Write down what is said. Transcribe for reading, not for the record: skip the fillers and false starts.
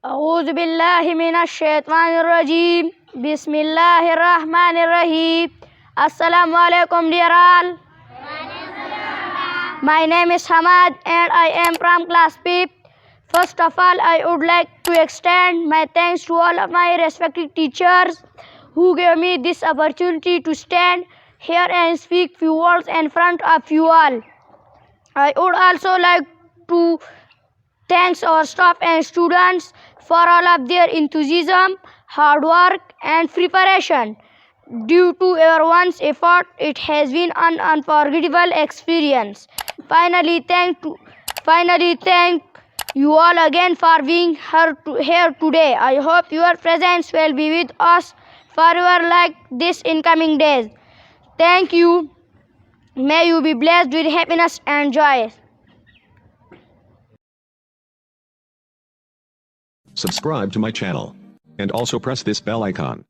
أعوذ بالله من الشيطان الرجيم. بسم الله الرحمن الرحيم. Assalamu alaikum dear all. My name is Hamad and I am from class 5. First of all, I would like to extend my thanks to all of my respected teachers who gave me this opportunity to stand here and speak few words in front of you all. I would also like to thank our staff and students for all of their enthusiasm, hard work and preparation. Due to everyone's effort, it has been an unforgettable experience. Finally, thank you all again for being here today. I hope your presence will be with us forever like this in coming days. Thank you. May you be blessed with happiness and joy. Subscribe to my channel and also press this bell icon.